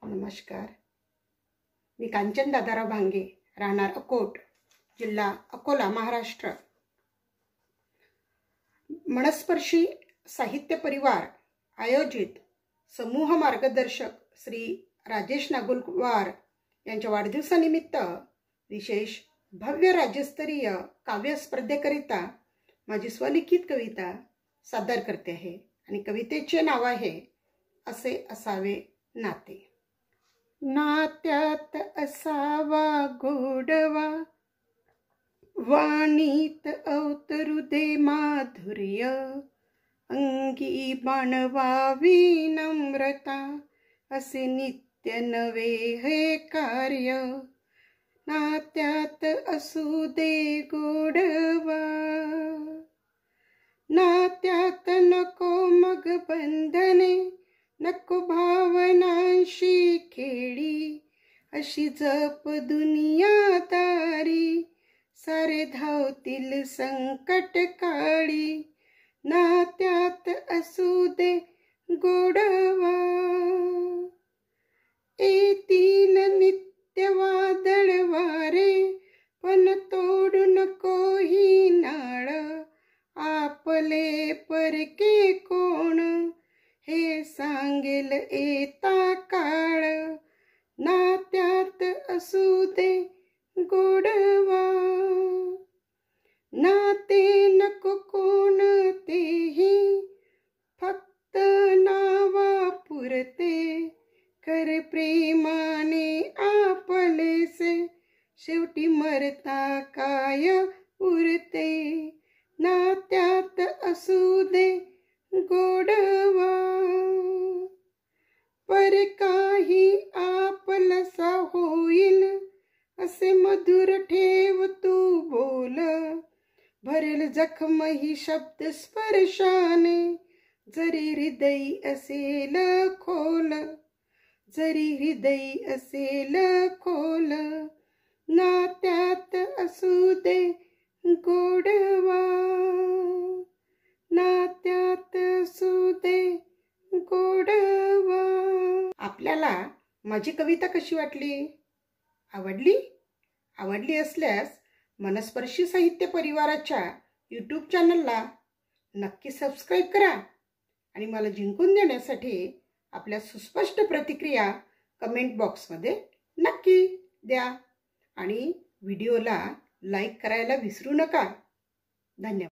नमस्कार. मी कांचन दादाराव भांगे, राहणार अकोट, जिल्हा अकोला, महाराष्ट्र. मनस्पर्शी साहित्य परिवार आयोजित समूह मार्गदर्शक श्री राजेश नागुलवार यांच्या वाढदिवसानिमित्त विशेष भव्य राज्यस्तरीय काव्य स्पर्धेकरिता माझी स्वलिखित कविता सादर करते आहे आणि कवितेचे नाव आहे असे असावे नाते. नात्यात असावा गोडवा, वाणीत अवतरू दे माधुर्य, अंगी बाणवावी नम्रता, असे नित्य नवे हे कार्य. नात्यात असू दे गोडवा, नात्यात नको मग बंधने, नको भावनांशी खेळी, अशी जप दुनियादारी, सारे धावतील संकट काळी. नात्यात असू दे गोडवा, येतील नित्य वादळ वारे, पण तोडू नको ही नाळ, आपले परके कोण हे सांगेल येता काळ. नात्यात असू दे गोडवा, नाते नको कोणतेही, फक्त नावा पुरते, कर प्रेमाने आपलेसे, शेवटी मरता काय उरते. नात्यात असू दे गोडवा, पर काही आपलसा होईल, असे मधुर ठेव तू बोल, भरेल जखम ही शब्द स्पर्शाने, जरी हृदय असेल खोल, जरी हृदय असेल खोल. नात्यात असू दे गोडवा, नात्यात असू दे गोडवा. आपल्याला माझी कविता कशी वाटली? आवडली असल्यास मनस्पर्शी साहित्य परिवाराच्या यूट्यूब चॅनलला नक्की सबस्क्राईब करा आणि मला जिंकून देण्यासाठी आपल्या सुस्पष्ट प्रतिक्रिया कमेंट बॉक्समध्ये नक्की द्या आणि व्हिडिओला लाईक करायला विसरू नका. धन्यवाद.